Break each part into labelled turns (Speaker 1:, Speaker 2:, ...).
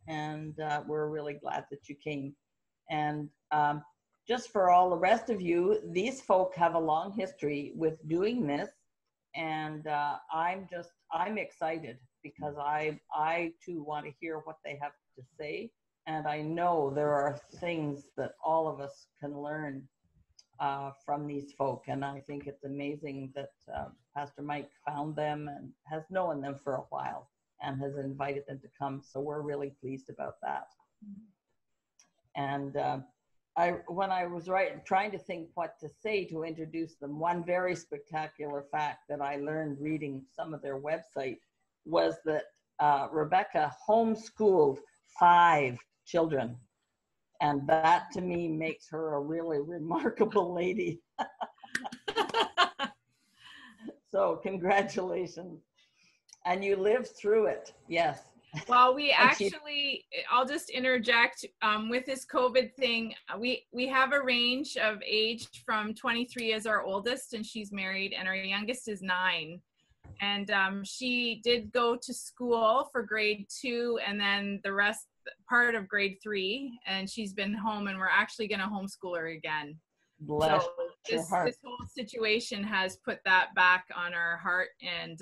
Speaker 1: and we're really glad that you came. And just for all the rest of you, these folk have a long history with doing this, and I'm excited because I too want to hear what they have to say, and I know there are things that all of us can learn from these folk, and I think it's amazing that Pastor Mike found them and has known them for a while and has invited them to come, so we're really pleased about that. And when I was trying to think what to say to introduce them, one very spectacular fact that I learned reading some of their website was that Rebecca homeschooled 5 children. And that to me makes her a really remarkable lady. So congratulations. And you lived through it, yes.
Speaker 2: Well, we actually, I'll just interject with this COVID thing. We have a range of age from 23 as our oldest, and she's married, and our youngest is 9. And she did go to school for grade 2, and then the rest part of grade 3, and she's been home, and we're actually going to homeschool her again.
Speaker 1: Bless
Speaker 2: so this whole situation has put that back on our heart. And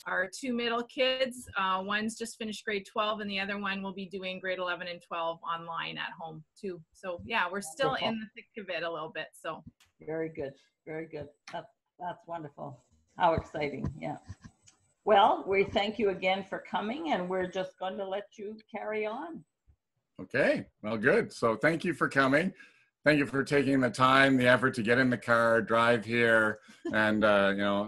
Speaker 2: our 2 middle kids, one's just finished grade 12, and the other one will be doing grade 11 and 12 online at home too. So yeah, we're still
Speaker 1: wonderful.
Speaker 2: in the thick of it a little bit. So
Speaker 1: very good, very good. That's wonderful. How exciting. Yeah. Well, we thank you again for coming, and we're just going to let you carry on.
Speaker 3: Okay, well, good. So thank you for coming. Thank you for taking the time, the effort to get in the car, drive here, and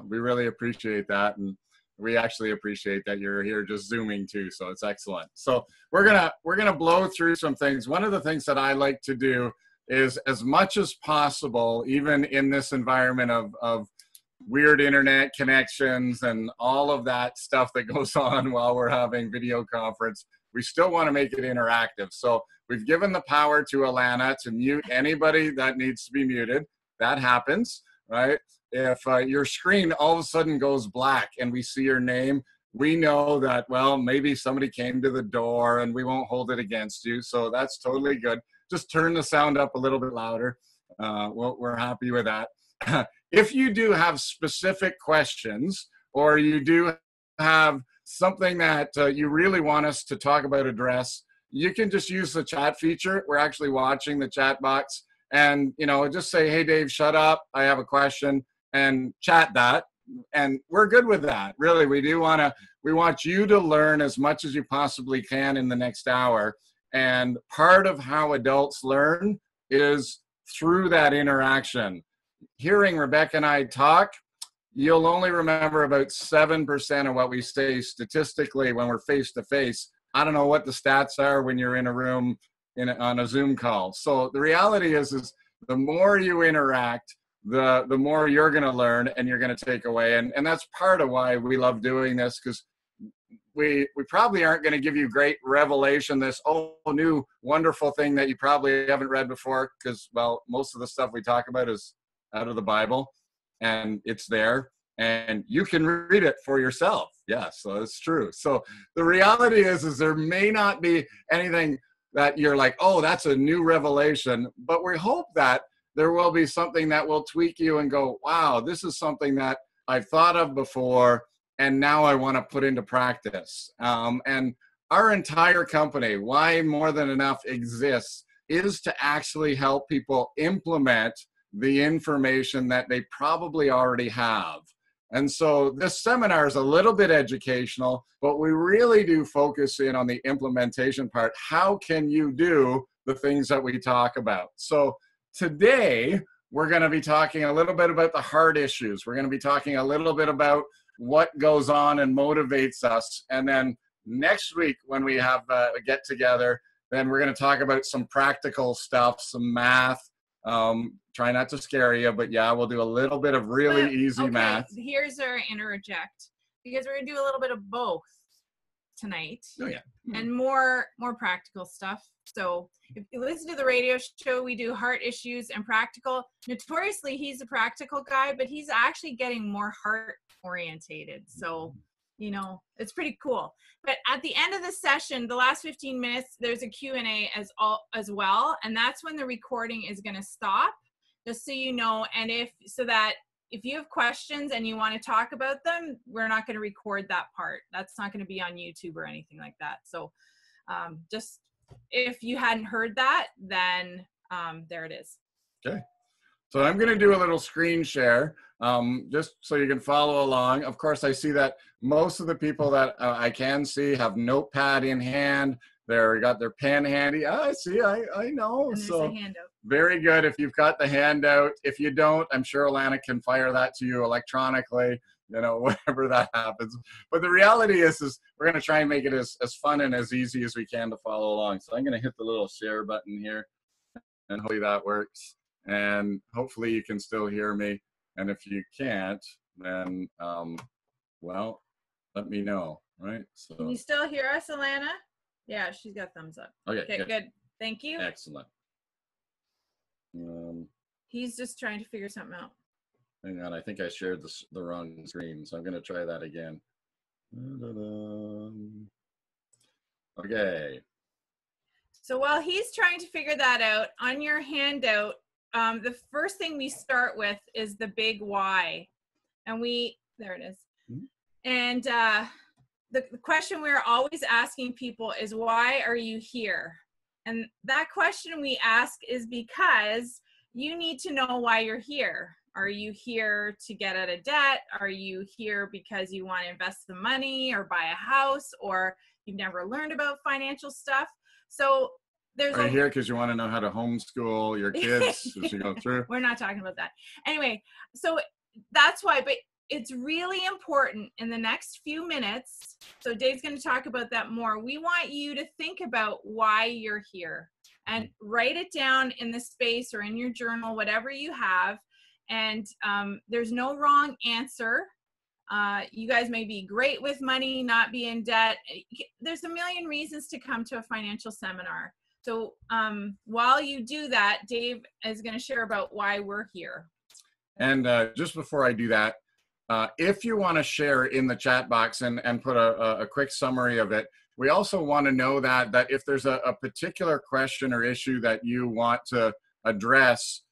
Speaker 3: we really appreciate that. And we actually appreciate that you're here just Zooming too, so it's excellent. So we're gonna blow through some things. One of the things that I like to do is, as much as possible, even in this environment of weird internet connections and all of that stuff that goes on while we're having video conference, we still want to make it interactive. So we've given the power to Alana to mute anybody that needs to be muted. That happens, right? If your screen all of a sudden goes black and we see your name, we know that, well, maybe somebody came to the door, and we won't hold it against you. So that's totally good. Just turn the sound up a little bit louder. We're happy with that. If you do have specific questions, or you do have something that you really want us to talk about, address, you can just use the chat feature. We're actually watching the chat box, and just say, hey Dave, shut up, I have a question, and chat that, and we're good with that. Really, we want you to learn as much as you possibly can in the next hour, and part of how adults learn is through that interaction. Hearing Rebecca and I talk, you'll only remember about 7% of what we say statistically when we're face to face. I don't know what the stats are when you're in a room on a Zoom call. So the reality is the more you interact, the more you're going to learn and you're going to take away. And that's part of why we love doing this, because we probably aren't going to give you great revelation, this new wonderful thing that you probably haven't read before, because, well, most of the stuff we talk about is out of the Bible, and it's there, and you can read it for yourself. Yeah, so it's true. So the reality is there may not be anything that you're like, oh, that's a new revelation, but we hope that there will be something that will tweak you and go, wow, this is something that I've thought of before, and now I want to put into practice. And our entire company, Why More Than Enough exists, is to actually help people implement the information that they probably already have. And so this seminar is a little bit educational, but we really do focus in on the implementation part. How can you do the things that we talk about? So today, we're going to be talking a little bit about the hard issues. We're going to be talking a little bit about what goes on and motivates us. And then next week, when we have a get together, then we're going to talk about some practical stuff, some math. Try not to scare you, but yeah, we'll do a little bit of really easy math.
Speaker 2: Here's our interject, because we're going to do a little bit of both tonight.
Speaker 3: Oh, yeah.
Speaker 2: And more practical stuff. So if you listen to the radio show, we do heart issues and practical. Notoriously, he's a practical guy, but he's actually getting more heart orientated. So you know, it's pretty cool. But at the end of the session, the last 15 minutes, there's a Q&A as well. And that's when the recording is going to stop, just so you know. And so that if you have questions and you want to talk about them, we're not going to record that part. That's not going to be on YouTube or anything like that. So just if you hadn't heard that, then there it is.
Speaker 3: Okay. So I'm going to do a little screen share, just so you can follow along. Of course, I see that most of the people that I can see have notepad in hand. They're got their pen handy. I see. I know.
Speaker 2: And there's
Speaker 3: so
Speaker 2: a handout.
Speaker 3: very good. If you've got the handout, if you don't, I'm sure Alana can fire that to you electronically. You know, whenever that happens. But the reality is we're going to try and make it as fun and as easy as we can to follow along. So I'm going to hit the little share button here, and hopefully that works. And hopefully you can still hear me. And if you can't, then, well, let me know, right? So,
Speaker 2: can you still hear us, Alana? Yeah, she's got thumbs up.
Speaker 3: Okay,
Speaker 2: good. Thank you.
Speaker 3: Excellent.
Speaker 2: He's just trying to figure something out.
Speaker 3: Hang on, I think I shared the wrong screen, so I'm going to try that again. Okay.
Speaker 2: So while he's trying to figure that out, on your handout, the first thing we start with is the big why. And there it is. Mm-hmm. And the question we're always asking people is, why are you here? And that question we ask is because you need to know why you're here. Are you here to get out of debt? Are you here because you want to invest the money or buy a house, or you've never learned about financial stuff? So
Speaker 3: are you here because you want to know how to homeschool your kids as you go through?
Speaker 2: We're not talking about that. Anyway, so that's why, but it's really important in the next few minutes. So Dave's going to talk about that more. We want you to think about why you're here and write it down in the space or in your journal, whatever you have. And there's no wrong answer. You guys may be great with money, not be in debt. There's a million reasons to come to a financial seminar. So while you do that, Dave is going to share about why we're here.
Speaker 3: And just before I do that, if you want to share in the chat box and put a quick summary of it, we also want to know that if there's a particular question or issue that you want to address,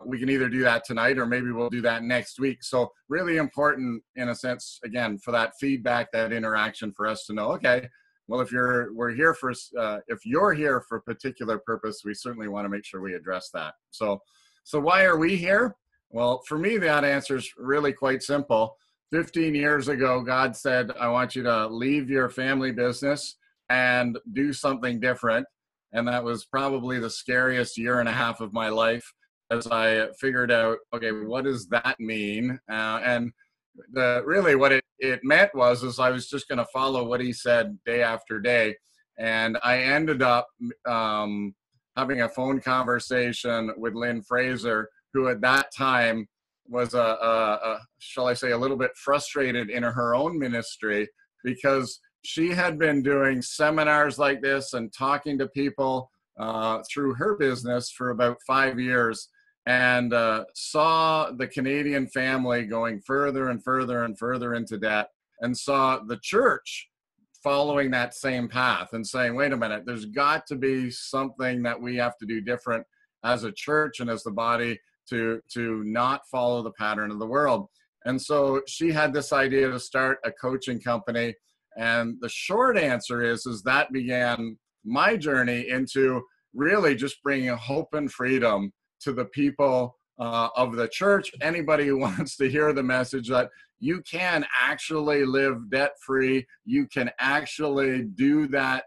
Speaker 3: we can either do that tonight or maybe we'll do that next week. So really important in a sense, again, for that feedback, that interaction for us to know, okay, well, if you're here for a particular purpose, we certainly want to make sure we address that. So why are we here? Well, for me, that answer is really quite simple. 15 years ago, God said, I want you to leave your family business and do something different. And that was probably the scariest year and a half of my life as I figured out, okay, what does that mean? And really what it meant was I was just going to follow what he said day after day. And I ended up having a phone conversation with Lynn Fraser, who at that time was shall I say, a little bit frustrated in her own ministry because she had been doing seminars like this and talking to people through her business for about 5 years, and saw the Canadian family going further and further and further into debt, and saw the church following that same path and saying, wait a minute, there's got to be something that we have to do different as a church and as the body to not follow the pattern of the world. And so she had this idea to start a coaching company. And the short answer is that began my journey into really just bringing hope and freedom to the people of the church. Anybody who wants to hear the message that you can actually live debt-free, you can actually do that,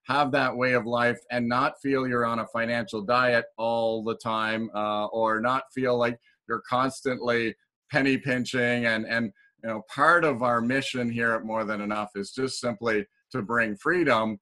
Speaker 3: have that way of life and not feel you're on a financial diet all the time, or not feel like you're constantly penny pinching. And you know, part of our mission here at More Than Enough is just simply to bring freedom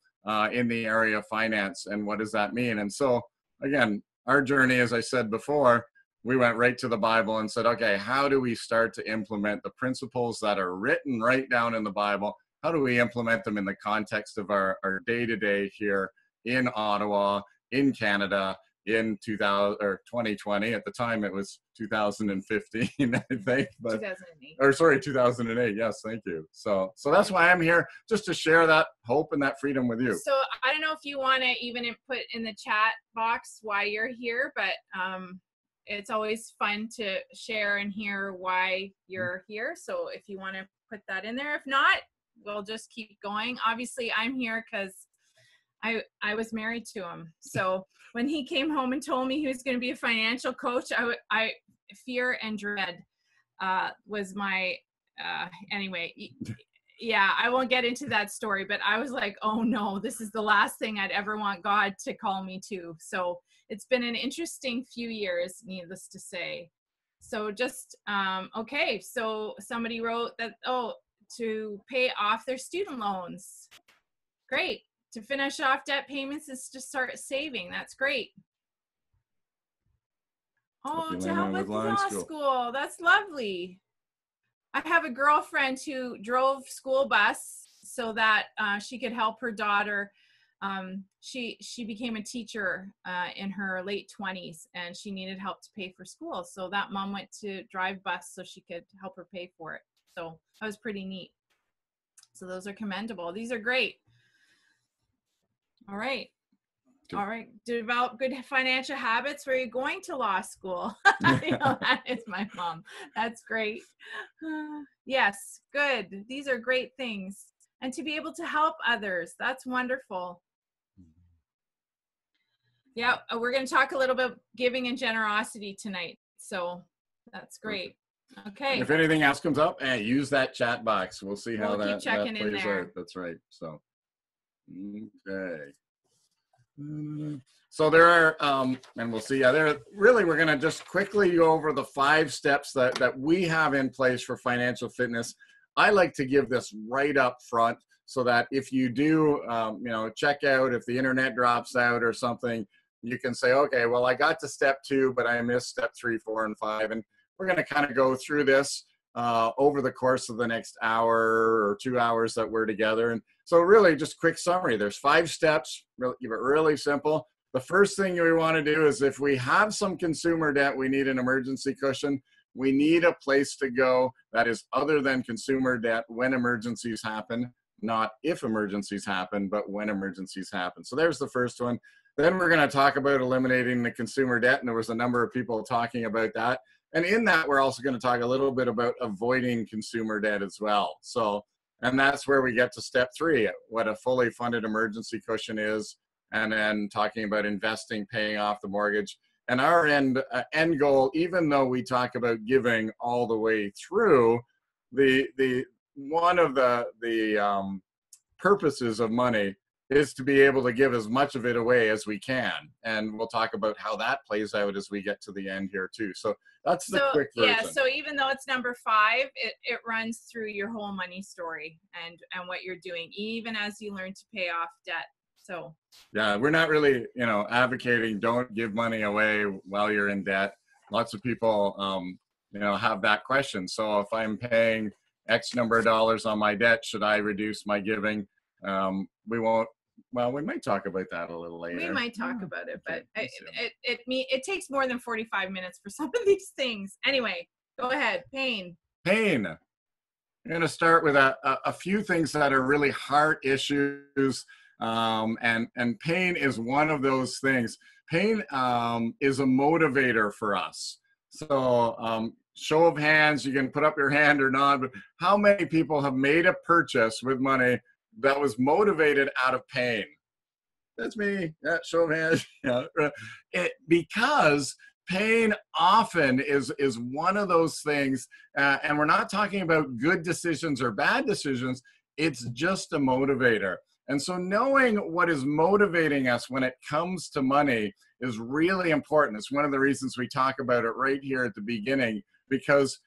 Speaker 3: in the area of finance. And what does that mean? And so again, our journey, as I said before, we went right to the Bible and said, okay, how do we start to implement the principles that are written right down in the Bible? How do we implement them in the context of our day-to-day here in Ottawa, in Canada, in 2020. At the time, it was 2015, I think. But
Speaker 2: 2008.
Speaker 3: Or sorry, 2008. Yes, thank you. So that's why I'm here, just to share that hope and that freedom with you.
Speaker 2: So I don't know if you want to even put in the chat box why you're here, but it's always fun to share and hear why you're here. So if you want to put that in there, if not, we'll just keep going. Obviously, I'm here because I was married to him. So when he came home and told me he was going to be a financial coach, I fear and dread was my, anyway, yeah, I won't get into that story, but I was like, oh no, this is the last thing I'd ever want God to call me to. So it's been an interesting few years, needless to say. So just, okay, so somebody wrote that, to pay off their student loans. Great. To finish off debt payments is to start saving. That's great. Oh, to help with law school. That's lovely. I have a girlfriend who drove school bus so that she could help her daughter. She became a teacher in her late 20s, and she needed help to pay for school. So that mom went to drive bus so she could help her pay for it. So that was pretty neat. So those are commendable. These are great. All right. Good. All right. Develop good financial habits where you're going to law school. That is my mom. That's great. Yes. Good. These are great things. And to be able to help others. That's wonderful. Yeah. We're going to talk a little bit giving and generosity tonight. So that's great. Okay.
Speaker 3: If anything else comes up, use that chat box. We'll see how that plays
Speaker 2: out.
Speaker 3: That's right. So, okay. So there are, and we'll see. We're going to just quickly go over the 5 steps that we have in place for financial fitness. I like to give this right up front so that if you do, check out, if the internet drops out or something, you can say, okay, well, I got to step 2, but I missed step 3, 4, and 5. And we're going to kind of go through this over the course of the next hour or 2 hours that we're together. And so really just quick summary. There's 5 steps, really simple. The first thing we want to do is if we have some consumer debt, we need an emergency cushion. We need a place to go that is other than consumer debt when emergencies happen, not if emergencies happen, but when emergencies happen. So there's the first one. Then we're going to talk about eliminating the consumer debt. And there was a number of people talking about that. And in that, we're also going to talk a little bit about avoiding consumer debt as well. So, and that's where we get to step 3, what a fully funded emergency cushion is, and then talking about investing, paying off the mortgage. And our end goal, even though we talk about giving all the way through, one of the purposes of money is to be able to give as much of it away as we can. And we'll talk about how that plays out as we get to the end here too. So that's the quick version.
Speaker 2: Yeah, so even though it's number 5, it runs through your whole money story and what you're doing, even as you learn to pay off debt. So
Speaker 3: yeah, we're not really, advocating don't give money away while you're in debt. Lots of people, have that question. So if I'm paying X number of dollars on my debt, should I reduce my giving? We might talk about that a little later.
Speaker 2: We might talk about it, but it takes more than 45 minutes for some of these things. Anyway, go ahead. Pain.
Speaker 3: I'm going to start with a few things that are really heart issues. And pain is one of those things. Pain is a motivator for us. So show of hands, you can put up your hand or not, but how many people have made a purchase with money that was motivated out of pain? That's me. Yeah, show of hands. Yeah. Because pain often is one of those things, and we're not talking about good decisions or bad decisions. It's just a motivator. And so knowing what is motivating us when it comes to money is really important. It's one of the reasons we talk about it right here at the beginning, because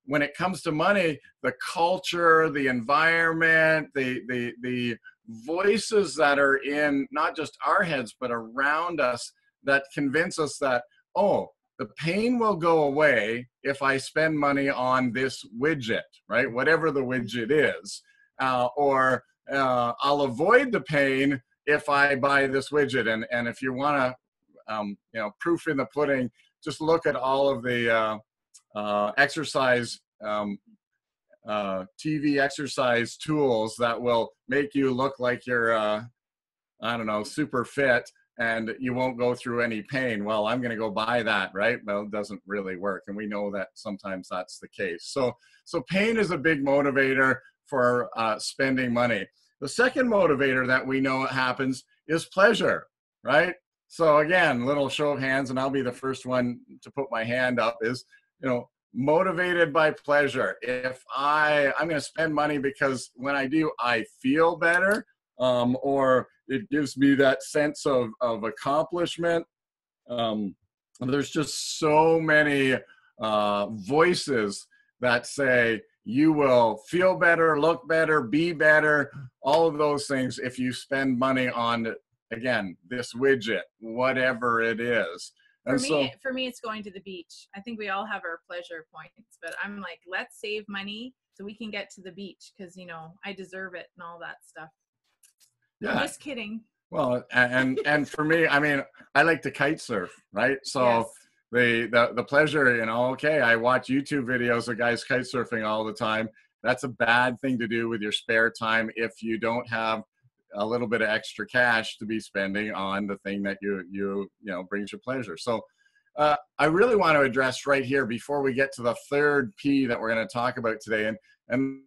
Speaker 3: when it comes to money, the culture, the environment, the voices that are in not just our heads, but around us that convince us that, the pain will go away if I spend money on this widget, right? Whatever the widget is, or I'll avoid the pain if I buy this widget. And if you want to proof in the pudding. Just look at all of the exercise, TV exercise tools that will make you look like you're, I don't know, super fit, and you won't go through any pain. Well, I'm going to go buy that, right? Well, it doesn't really work. And we know that sometimes that's the case. So pain is a big motivator for spending money. The second motivator that we know happens is pleasure, right? So again, little show of hands, and I'll be the first one to put my hand up, is, motivated by pleasure. If I'm going to spend money because when I do, I feel better, or it gives me that sense of accomplishment. There's just so many voices that say you will feel better, look better, be better, all of those things if you spend money on, again, this widget, whatever it is. And
Speaker 2: for me, it's going to the beach. I think we all have our pleasure points, but I'm like, let's save money so we can get to the beach because, I deserve it and all that stuff. Yeah. I'm just kidding.
Speaker 3: Well, and for me, I like to kite surf, right? So yes. the pleasure, okay, I watch YouTube videos of guys kite surfing all the time. That's a bad thing to do with your spare time if you don't have a little bit of extra cash to be spending on the thing that you brings you pleasure. So I really want to address right here before we get to the third P that we're going to talk about today, and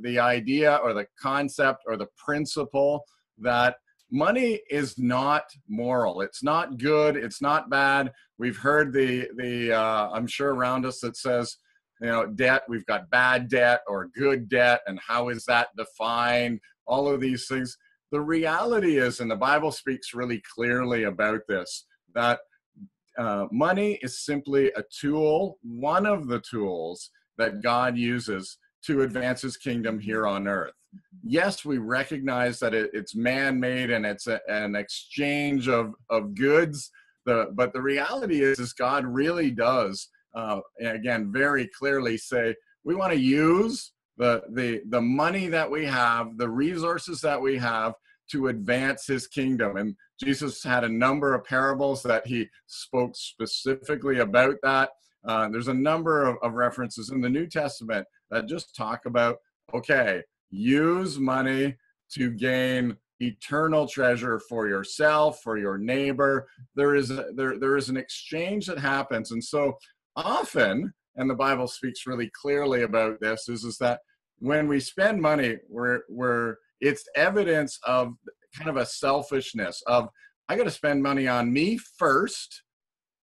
Speaker 3: the idea or the concept or the principle that money is not moral. It's not good. It's not bad. We've heard the I'm sure around us that says, debt, we've got bad debt or good debt, and how is that defined? All of these things. The reality is, and the Bible speaks really clearly about this, that money is simply a tool, one of the tools that God uses to advance his kingdom here on earth. Yes, we recognize that it's man-made and it's an exchange of goods, but the reality is God really does, again, very clearly say, we want to use the money that we have, the resources that we have to advance his kingdom. And Jesus had a number of parables that he spoke specifically about that. There's a number of references in the New Testament that just talk about, okay, use money to gain eternal treasure for yourself, for your neighbor. There is an exchange that happens. And so often, and the Bible speaks really clearly about this, is that when we spend money, it's evidence of kind of a selfishness of, I got to spend money on me first,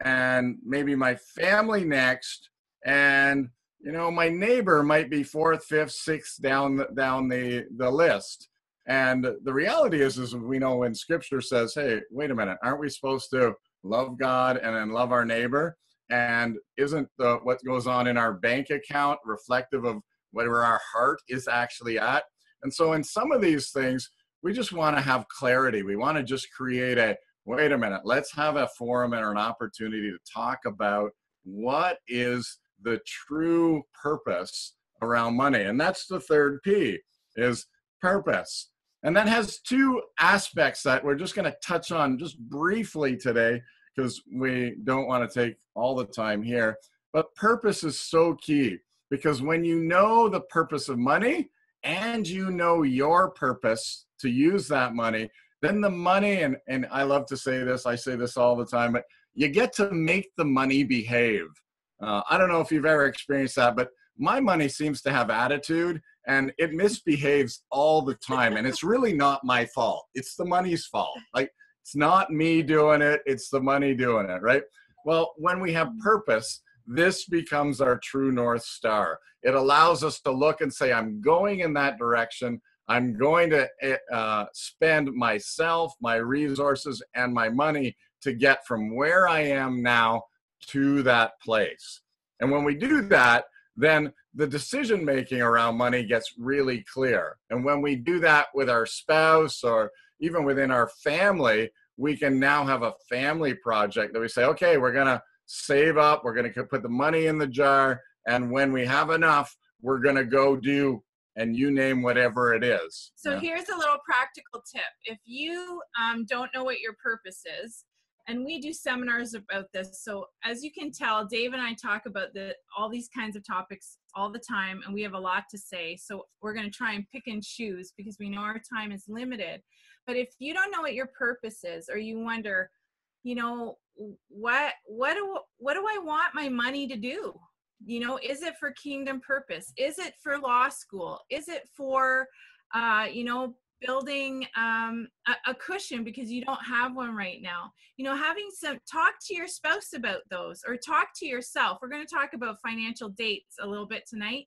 Speaker 3: and maybe my family next, and my neighbor might be fourth, fifth, sixth down the list. And the reality is we know when Scripture says, hey, wait a minute, aren't we supposed to love God and then love our neighbor? And isn't what goes on in our bank account reflective of where our heart is actually at? And so in some of these things, we just want to have clarity. We want to just create wait a minute, let's have a forum and an opportunity to talk about what is the true purpose around money. And that's the third P, is purpose. And that has two aspects that we're just going to touch on just briefly today, because we don't want to take all the time here. But purpose is so key, because when you know the purpose of money and you know your purpose to use that money, then the money, and I love to say this, I say this all the time, but you get to make the money behave. I don't know if you've ever experienced that, but my money seems to have attitude, and it misbehaves all the time. And it's really not my fault. It's the money's fault. Like, it's not me doing it. It's the money doing it, right? Well, when we have purpose, this becomes our true North Star. It allows us to look and say, I'm going in that direction. I'm going to spend myself, my resources, and my money to get from where I am now to that place. And when we do that, then the decision-making around money gets really clear. And when we do that with our spouse or even within our family, we can now have a family project that we say, okay, we're going to save up, we're going to put the money in the jar, and when we have enough, we're going to go do, and you name whatever it is.
Speaker 2: So here's a little practical tip. If you don't know what your purpose is, And we do seminars about this. So as you can tell, Dave and I talk about all these kinds of topics all the time, and we have a lot to say. So we're going to try and pick and choose because we know our time is limited. But if you don't know what your purpose is, or you wonder, you know, what do I want my money to do? You know, is it for kingdom purpose? Is it for law school? Is it for, you know, building a cushion because you don't have one right now? You know, talk to your spouse about those, or talk to yourself. We're going to talk about financial dates a little bit tonight,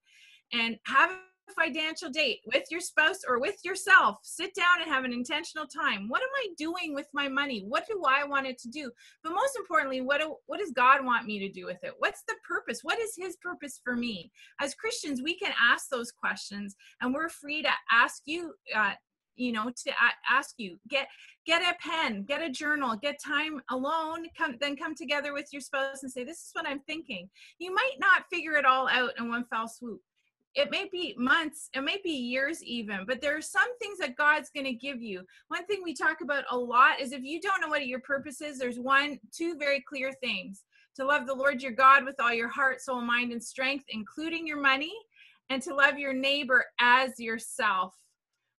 Speaker 2: and have a financial date with your spouse or with yourself. Sit down and have an intentional time. What am I doing with my money? What do I want it to do? But most importantly, what does God want me to do with it? What's the purpose? What is his purpose for me? As Christians, we can ask those questions, and we're free to ask you, ask you, get a pen, get a journal, get time alone, then come together with your spouse and say, this is what I'm thinking. You might not figure it all out in one fell swoop. It may be months, it may be years even, but there are some things that God's going to give you. One thing we talk about a lot is if you don't know what your purpose is, there's two very clear things. To love the Lord your God with all your heart, soul, mind, and strength, including your money, and to love your neighbor as yourself.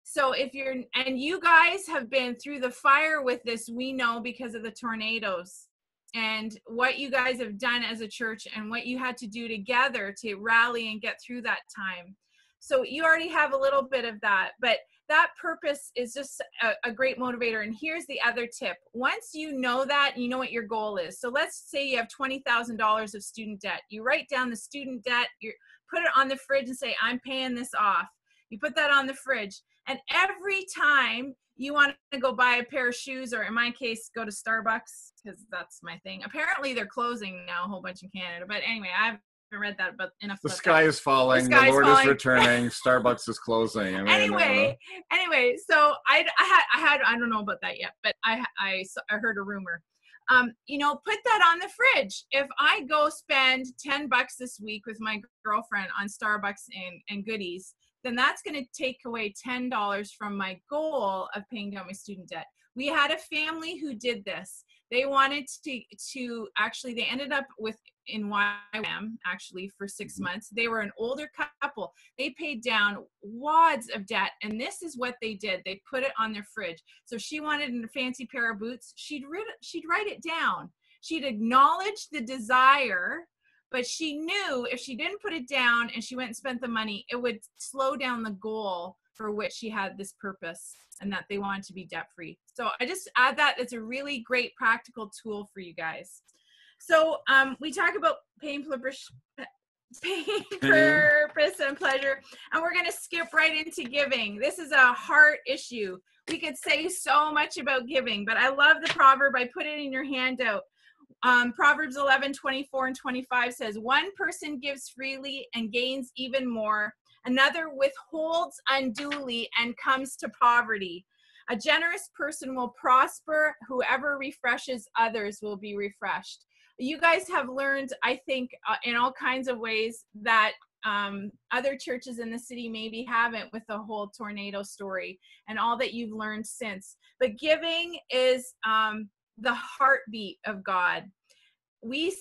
Speaker 2: So and you guys have been through the fire with this, we know, because of the tornadoes, and what you guys have done as a church and what you had to do together to rally and get through that time. So you already have a little bit of that, but that purpose is just a great motivator. And here's the other tip. Once you know that, you know what your goal is. So let's say you have $20,000 of student debt. You write down the student debt, you put it on the fridge and say, I'm paying this off. You put that on the fridge. And every time you want to go buy a pair of shoes, or in my case, go to Starbucks, because that's my thing. Apparently they're closing now, a whole bunch in Canada. But anyway, I haven't read that, but enough.
Speaker 3: The sky is falling. The Lord is returning. Starbucks is closing. I mean,
Speaker 2: anyway, so I don't know about that yet, but I heard a rumor. Put that on the fridge. If I go spend $10 this week with my girlfriend on Starbucks and goodies, then that's going to take away $10 from my goal of paying down my student debt. We had a family who did this. They wanted to actually, they ended up in YWAM actually for 6 months. They were an older couple. They paid down wads of debt, and this is what they did. They put it on their fridge. So if she wanted a fancy pair of boots, she'd write it down. She'd acknowledge the desire, but she knew if she didn't put it down and she went and spent the money, it would slow down the goal for which she had this purpose, and that they wanted to be debt-free. So I just add that. It's a really great practical tool for you guys. So we talk about pain, purpose, and pleasure, and we're going to skip right into giving. This is a heart issue. We could say so much about giving, but I love the proverb. I put it in your handout. Proverbs 11:24 and 25 says, one person gives freely and gains even more. Another withholds unduly and comes to poverty. A generous person will prosper. Whoever refreshes others will be refreshed. You guys have learned, I think, in all kinds of ways that other churches in the city maybe haven't, with the whole tornado story and all that you've learned since. But giving is the heartbeat of God. We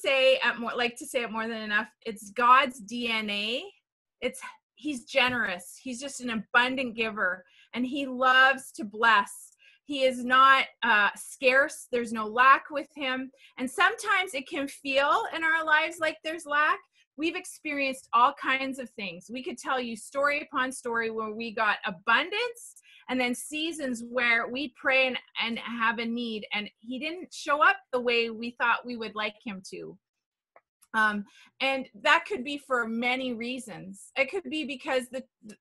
Speaker 2: like to say it more than enough. It's God's DNA. He's generous. He's just an abundant giver, and he loves to bless. He is not scarce. There's no lack with him. And sometimes it can feel in our lives like there's lack. We've experienced all kinds of things. We could tell you story upon story where we got abundance, and then seasons where we pray and have a need, and he didn't show up the way we thought we would like him to. And that could be for many reasons. It could be because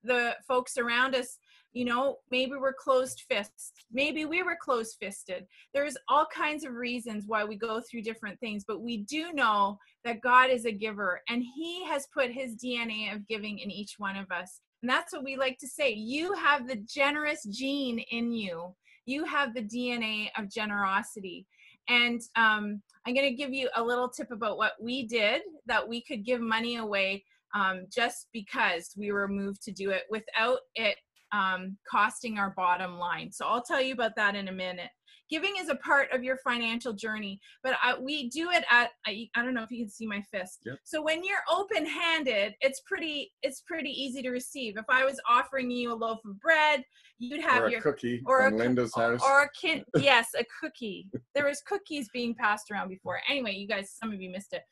Speaker 2: the folks around us, maybe we're closed fists. Maybe we were closed fisted. There's all kinds of reasons why we go through different things, but we do know that God is a giver, and he has put his DNA of giving in each one of us. And that's what we like to say. You have the generous gene in you. You have the DNA of generosity. And I'm going to give you a little tip about what we did, that we could give money away just because we were moved to do it without it costing our bottom line. So I'll tell you about that in a minute. Giving is a part of your financial journey, but we do it at, I don't know if you can see my fist.
Speaker 3: Yep.
Speaker 2: So when you're open-handed, it's pretty easy to receive. If I was offering you a loaf of bread, you'd have
Speaker 3: or
Speaker 2: your
Speaker 3: cookie
Speaker 2: or
Speaker 3: from Linda's house.
Speaker 2: Or yes, a cookie. There was cookies being passed around before. Anyway, you guys, some of you missed it.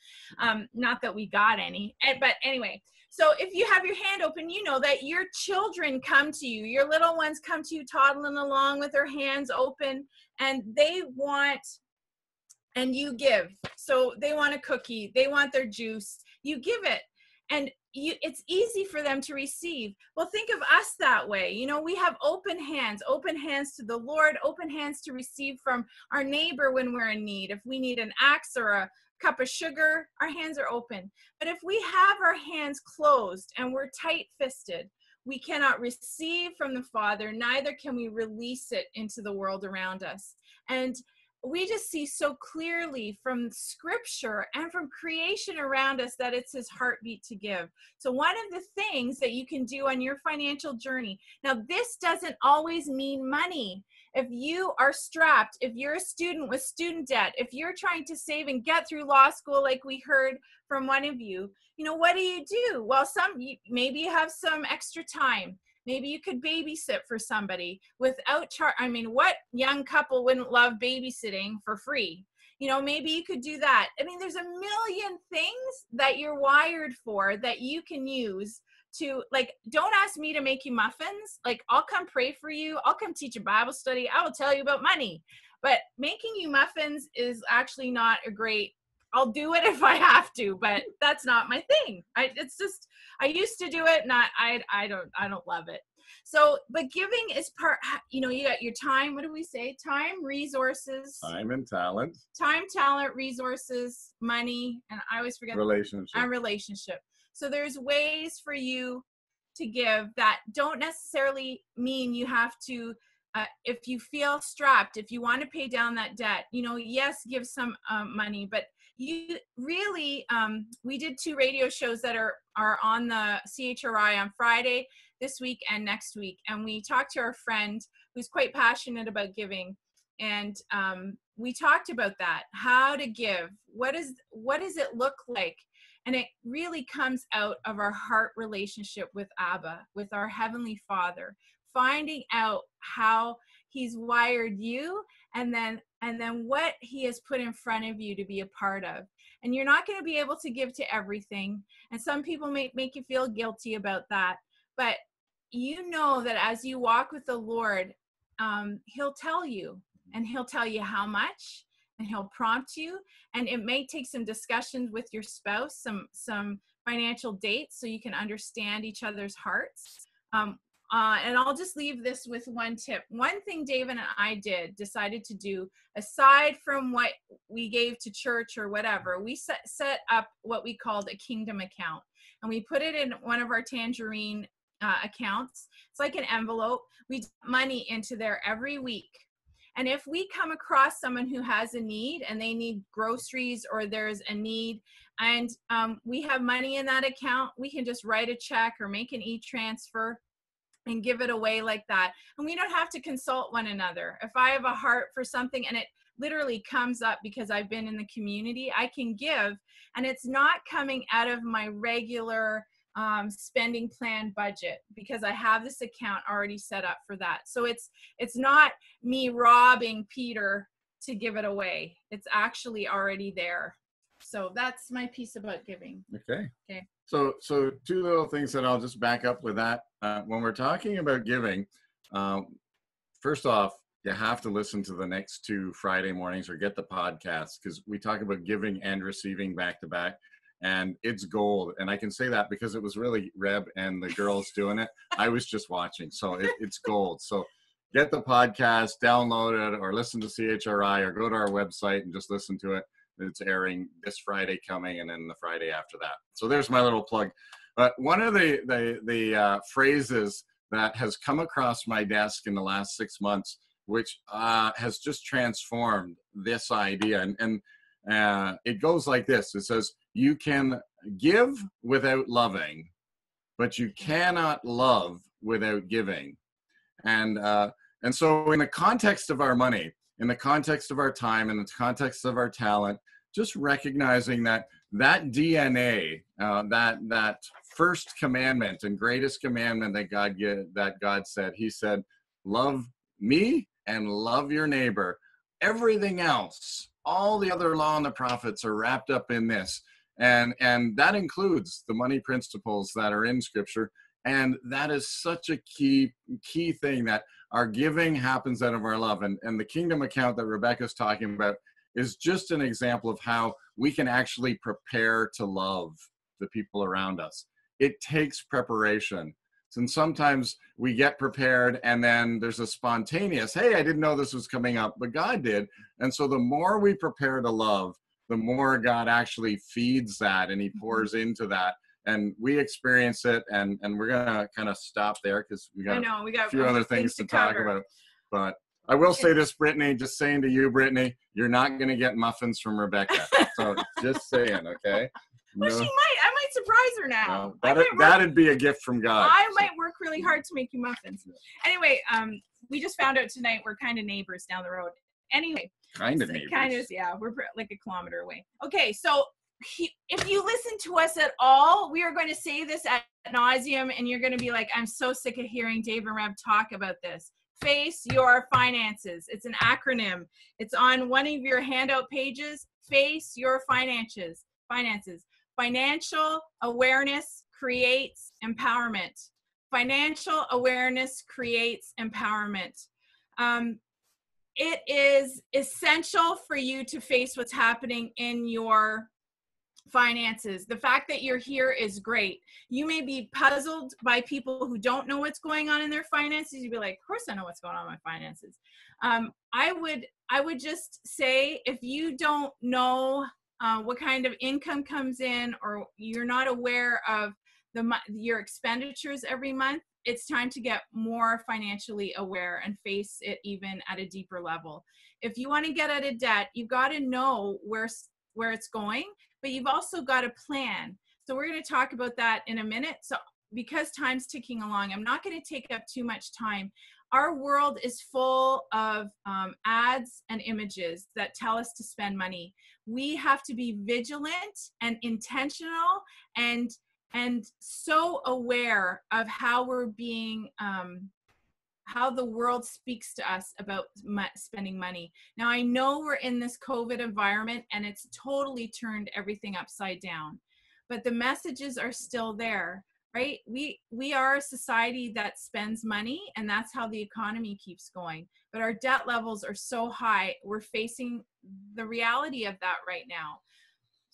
Speaker 2: Not that we got any, but anyway. So if you have your hand open, you know that your children come to you, your little ones come to you toddling along with their hands open, and they want, and you give. So they want a cookie, they want their juice, you give it. And it's easy for them to receive. Well, think of us that way. You know, we have open hands to the Lord, open hands to receive from our neighbor when we're in need. If we need an axe or a cup of sugar, our hands are open. But if we have our hands closed and we're tight-fisted, we cannot receive from the Father, neither can we release it into the world around us. And we just see so clearly from scripture and from creation around us that it's his heartbeat to give. So one of the things that you can do on your financial journey, now this doesn't always mean money. If you are strapped, if you're a student with student debt, if you're trying to save and get through law school, like we heard from one of you, you know, what do? Well, maybe you have some extra time. Maybe you could babysit for somebody without charge. I mean, what young couple wouldn't love babysitting for free? You know, maybe you could do that. I mean, there's a million things that you're wired for that you can use to, like, don't ask me to make you muffins. Like, I'll come pray for you. I'll come teach a Bible study. I will tell you about money. But making you muffins is actually not a great, I'll do it if I have to, but that's not my thing. I used to do it, and I don't love it. So, but giving is part, you know, you got your time. What do we say? Time, resources.
Speaker 3: Time and talent.
Speaker 2: Time, talent, resources, money, and I always forget.
Speaker 3: Relationship.
Speaker 2: And relationship. So there's ways for you to give that don't necessarily mean you have to, if you feel strapped, if you want to pay down that debt, you know, yes, give some money, but you really, we did 2 radio shows that are on the CHRI on Friday this week and next week. And we talked to our friend who's quite passionate about giving. And we talked about that, how to give, what does it look like? And it really comes out of our heart relationship with Abba, with our Heavenly Father, finding out how he's wired you and then what he has put in front of you to be a part of. And you're not going to be able to give to everything. And some people may make you feel guilty about that. But you know that as you walk with the Lord, he'll tell you, and he'll tell you how much, and he'll prompt you. And it may take some discussions with your spouse, some financial dates, so you can understand each other's hearts. And I'll just leave this with one tip. One thing David and I decided to do, aside from what we gave to church or whatever, we set up what we called a kingdom account. And we put it in one of our Tangerine accounts. It's like an envelope. We put money into there every week. And if we come across someone who has a need and they need groceries or there's a need and we have money in that account, we can just write a check or make an e-transfer and give it away like that. And we don't have to consult one another. If I have a heart for something and it literally comes up because I've been in the community, I can give, and it's not coming out of my regular spending plan budget because I have this account already set up for that. So it's not me robbing Peter to give it away. It's actually already there. So that's my piece about giving.
Speaker 3: Okay.
Speaker 2: Okay.
Speaker 3: So 2 little things that I'll just back up with that. When we're talking about giving, first off, you have to listen to the next 2 Friday mornings or get the podcast, because we talk about giving and receiving back to back, and it's gold. And I can say that because it was really Reb and the girls doing it. I was just watching, so it's gold. So get the podcast, download it, or listen to CHRI, or go to our website and just listen to it. It's airing this Friday coming, and then the Friday after that. So there's my little plug. But one of the phrases that has come across my desk in the last 6 months, which has just transformed this idea, and it goes like this. It says, you can give without loving, but you cannot love without giving. And so in the context of our money, in the context of our time, in the context of our talent, just recognizing that DNA, that first commandment and greatest commandment that God said, he said, love me and love your neighbor. Everything else, all the other law and the prophets are wrapped up in this. And that includes the money principles that are in Scripture. And that is such a key thing, that our giving happens out of our love. And the kingdom account that Rebecca's talking about is just an example of how we can actually prepare to love the people around us. It takes preparation. And sometimes we get prepared and then there's a spontaneous, hey, I didn't know this was coming up, but God did. And so the more we prepare to love, the more God actually feeds that and he pours into that. And we experience it, and we're going to kind of stop there because we got a few other things to talk about. But I will say this, Brittany, just saying to you, Brittany, you're not going to get muffins from Rebecca. So just saying, okay?
Speaker 2: Well, she might. I might surprise her now.
Speaker 3: No, that'd be a gift from God.
Speaker 2: I might work really hard to make you muffins. Anyway, we just found out tonight we're kind of neighbors down the road. Anyway.
Speaker 3: Kind of neighbors.
Speaker 2: Kind of, yeah. We're like a kilometer away. Okay, so if you listen to us at all, we are going to say this ad nauseum, and you're going to be like, I'm so sick of hearing Dave and Reb talk about this. Face your finances. It's an acronym. It's on one of your handout pages. Face your finances. Financial awareness creates empowerment. Financial awareness creates empowerment. It is essential for you to face what's happening in your finances. The fact that you're here is great. You may be puzzled by people who don't know what's going on in their finances. You'd be like, of course I know what's going on in my finances. I would just say, if you don't know what kind of income comes in, or you're not aware of your expenditures every month, it's time to get more financially aware and face it even at a deeper level. If you want to get out of debt, you've got to know where it's going, but you've also got a plan. So we're going to talk about that in a minute. So because time's ticking along, I'm not going to take up too much time. Our world is full of ads and images that tell us to spend money. We have to be vigilant and intentional and so aware of how we're being, how the world speaks to us about spending money. Now, I know we're in this COVID environment and it's totally turned everything upside down, but the messages are still there, right? We are a society that spends money, and that's how the economy keeps going. But our debt levels are so high, we're facing the reality of that right now.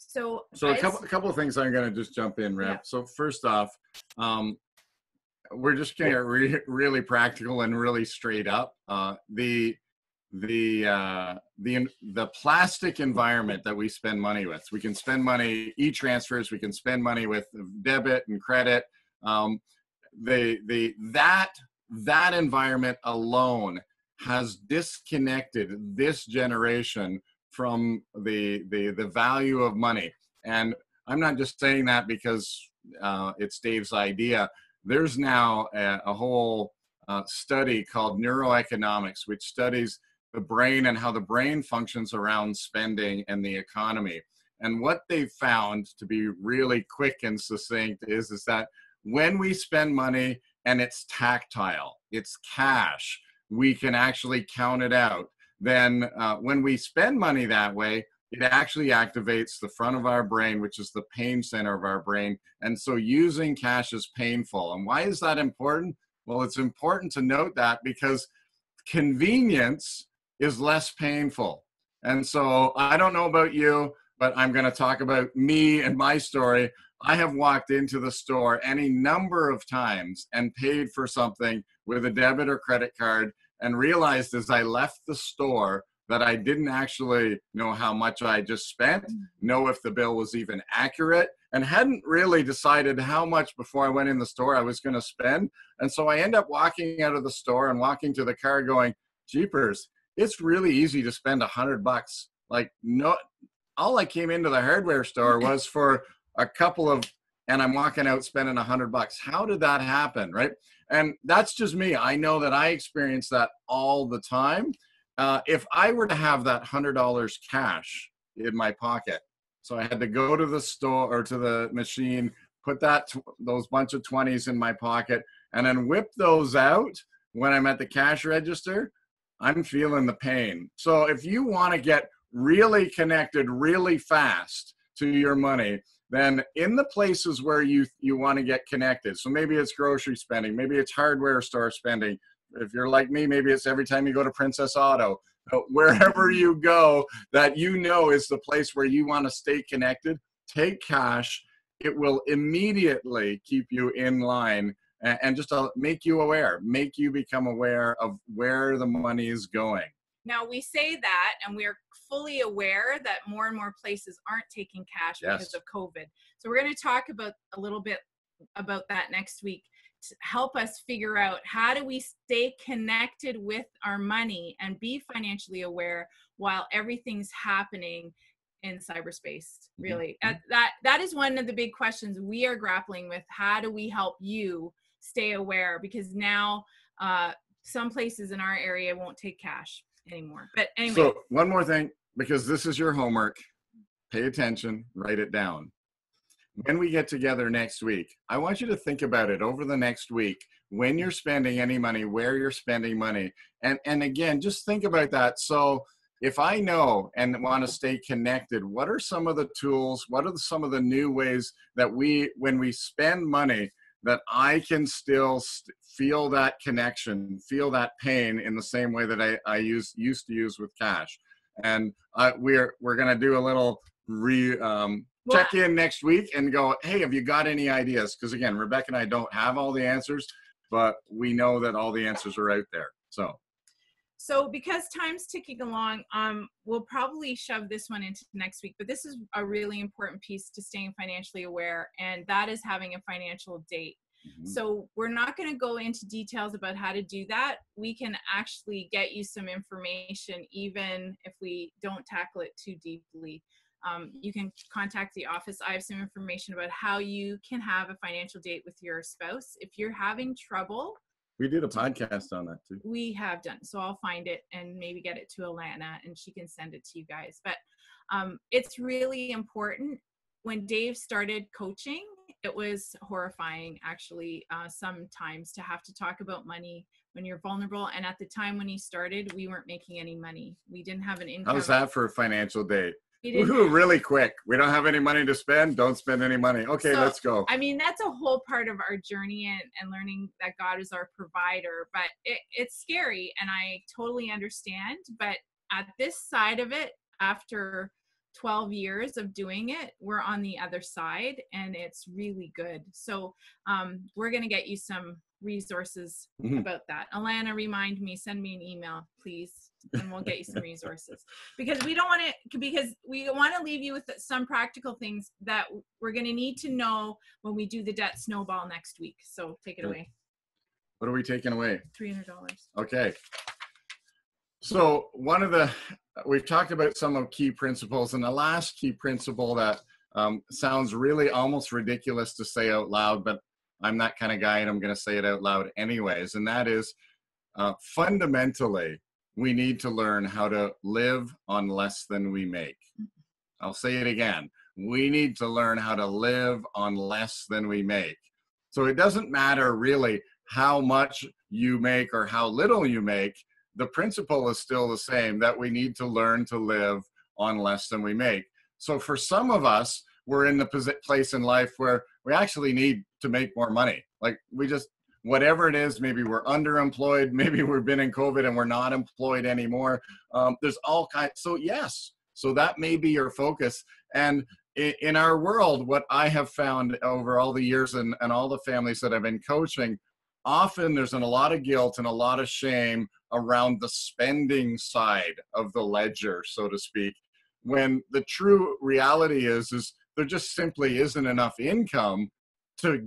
Speaker 2: So
Speaker 3: a couple of things I'm going to just jump in, Rep. Yeah. So first off, we're just going to get really practical and really straight up. The plastic environment that we spend money with. We can spend money e-transfers. We can spend money with debit and credit. That environment alone has disconnected this generation from the value of money. And I'm not just saying that because it's Dave's idea. There's now a whole study called neuroeconomics, which studies the brain and how the brain functions around spending and the economy. And what they found, to be really quick and succinct, is that when we spend money and it's tactile, it's cash, we can actually count it out. Then when we spend money that way, it actually activates the front of our brain, which is the pain center of our brain. And so using cash is painful. And why is that important? Well, it's important to note that because convenience is less painful. And so I don't know about you, but I'm going to talk about me and my story. I have walked into the store any number of times and paid for something with a debit or credit card, and realized as I left the store that I didn't actually know how much I just spent, know if the bill was even accurate, and hadn't really decided how much before I went in the store I was going to spend. And so I end up walking out of the store and walking to the car going, jeepers, it's really easy to spend $100. Like, no, all I came into the hardware store was for a couple of and I'm walking out spending $100. How did that happen, right? And that's just me. I know that I experience that all the time. If I were to have that $100 cash in my pocket, so I had to go to the store or to the machine, put those bunch of 20s in my pocket, and then whip those out when I'm at the cash register, I'm feeling the pain. So if you want to get really connected really fast to your money, then in the places where you want to get connected, so maybe it's grocery spending, maybe it's hardware store spending. If you're like me, maybe it's every time you go to Princess Auto. Wherever you go that you know is the place where you want to stay connected, take cash. It will immediately keep you in line and just make you aware, make you become aware of where the money is going.
Speaker 2: Now, we say that, and we're fully aware that more and more places aren't taking cash because of COVID. So we're going to talk about a little bit about that next week to help us figure out how do we stay connected with our money and be financially aware while everything's happening in cyberspace. Really, that is one of the big questions we are grappling with. How do we help you stay aware? Because now some places in our area won't take cash anymore. But anyway.
Speaker 3: So one more thing, because this is your homework, pay attention, write it down. When we get together next week, I want you to think about it over the next week, when you're spending any money, where you're spending money. And again, just think about that. So if I know and want to stay connected, what are some of the tools? What are some of the new ways that when we spend money, that I can still feel that connection, feel that pain in the same way that I used to use with cash? And we're going to do a little check in next week and go, hey, have you got any ideas? Because again, Rebecca and I don't have all the answers, but we know that all the answers are out there. So
Speaker 2: because time's ticking along, we'll probably shove this one into next week, but this is a really important piece to staying financially aware, and that is having a financial date. So we're not going to go into details about how to do that. We can actually get you some information, even if we don't tackle it too deeply. You can contact the office. I have some information about how you can have a financial date with your spouse. If you're having trouble.
Speaker 3: We did a podcast on that too.
Speaker 2: We have done. So I'll find it and maybe get it to Alana and she can send it to you guys. But it's really important. When Dave started coaching, it was horrifying, actually, sometimes to have to talk about money when you're vulnerable. And at the time when he started, we weren't making any money. We didn't have an income.
Speaker 3: How's that for a financial date? Really quick. We don't have any money to spend. Don't spend any money. Okay, so, let's go.
Speaker 2: I mean, that's a whole part of our journey and learning that God is our provider. But it's scary, and I totally understand. But at this side of it, after 12 years of doing it, we're on the other side, and it's really good. So we're going to get you some resources about that. Alana, remind me, send me an email, please, and we'll get you some resources, because we want to leave you with some practical things that we're going to need to know when we do the debt snowball next week. So take it away.
Speaker 3: What are we taking away?
Speaker 2: $300.
Speaker 3: Okay. So we've talked about some of key principles, and the last key principle that sounds really almost ridiculous to say out loud, but I'm that kind of guy and I'm going to say it out loud anyways. And that is fundamentally, we need to learn how to live on less than we make. I'll say it again. We need to learn how to live on less than we make. So it doesn't matter really how much you make or how little you make. The principle is still the same, that we need to learn to live on less than we make. So for some of us, we're in the place in life where we actually need to make more money. Like whatever it is, maybe we're underemployed, maybe we've been in COVID and we're not employed anymore. There's all kinds. So yes, so that may be your focus. And in our world, what I have found over all the years and all the families that I've been coaching, often there's a lot of guilt and a lot of shame around the spending side of the ledger, so to speak, when the true reality is there just simply isn't enough income to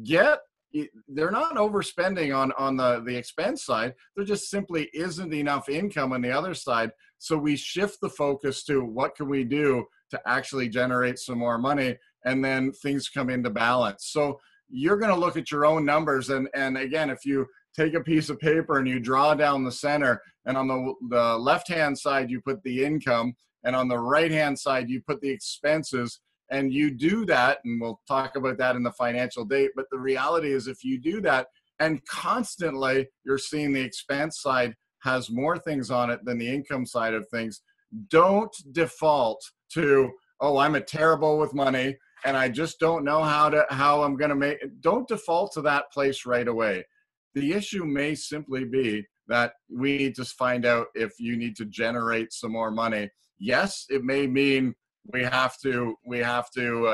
Speaker 3: they're not overspending on the expense side. There just simply isn't enough income on the other side. So we shift the focus to what can we do to actually generate some more money. and then things come into balance. So you're going to look at your own numbers. And again, if you take a piece of paper and you draw down the center, and on the left-hand side, you put the income, and on the right-hand side, you put the expenses, and you do that, and we'll talk about that in the financial date. But the reality is, if you do that and constantly you're seeing the expense side has more things on it than the income side of things, don't default to, oh, I'm terrible with money and I just don't know how I'm going to make it. Don't default to that place right away. The issue may simply be that we need to find out if you need to generate some more money. Yes, it may mean we have to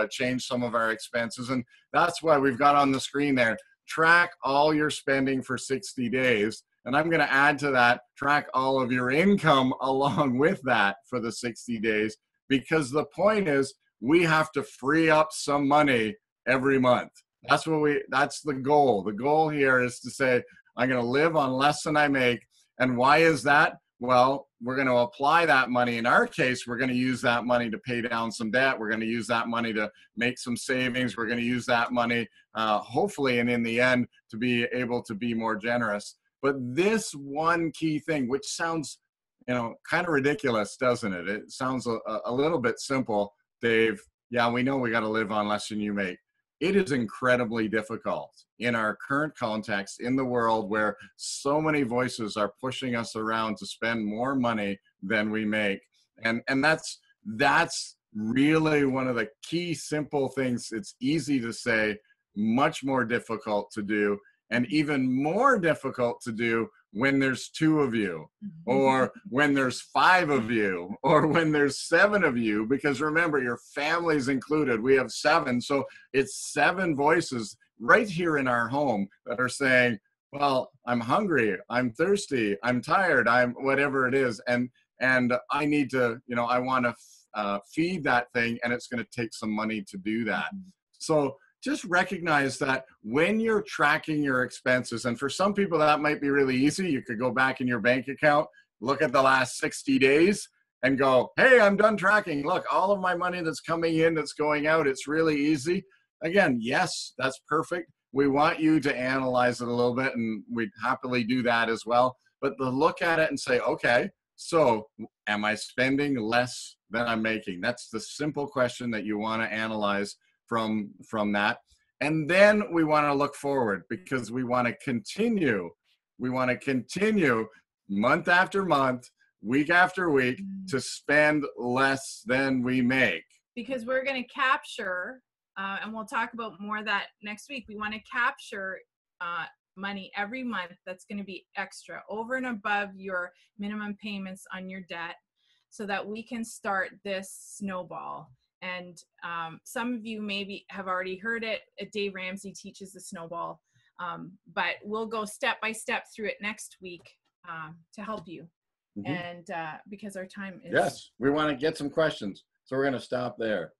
Speaker 3: change some of our expenses, and that's why we've got on the screen there, track all your spending for 60 days. And I'm going to add to that, track all of your income along with that for the 60 days, because the point is we have to free up some money every month. That's the goal. The goal here is to say, I'm going to live on less than I make. And why is that? Well, we're going to apply that money. In our case, we're going to use that money to pay down some debt. We're going to use that money to make some savings. We're going to use that money, hopefully, and in the end, to be able to be more generous. But this one key thing, which sounds, kind of ridiculous, doesn't it? It sounds a little bit simple, Dave. Yeah, we know we got to live on less than you make. It is incredibly difficult in our current context in the world where so many voices are pushing us around to spend more money than we make. And that's really one of the key simple things. It's easy to say, much more difficult to do, and even more difficult to do when there's 2 of you, or when there's 5 of you, or when there's 7 of you, because remember, your family's included. We have 7, so it's 7 voices right here in our home that are saying, well, I'm hungry, I'm thirsty, I'm tired, I'm whatever it is, and I need to, I want to feed that thing, and it's going to take some money to do that. So just recognize that when you're tracking your expenses, and for some people that might be really easy. You could go back in your bank account, look at the last 60 days and go, hey, I'm done tracking. Look, all of my money that's coming in, that's going out, it's really easy. Again, yes, that's perfect. We want you to analyze it a little bit, and we'd happily do that as well. But to look at it and say, okay, so am I spending less than I'm making? That's the simple question that you want to analyze from that. And then we want to look forward, because we want to continue month after month, week after week, to spend less than we make.
Speaker 2: Because we're going to capture, and we'll talk about more of that next week, we want to capture money every month that's going to be extra over and above your minimum payments on your debt, so that we can start this snowball. And some of you maybe have already heard it. Dave Ramsey teaches the snowball, but we'll go step by step through it next week to help you. And because our time is...
Speaker 3: Yes, we want to get some questions, so we're going to stop there.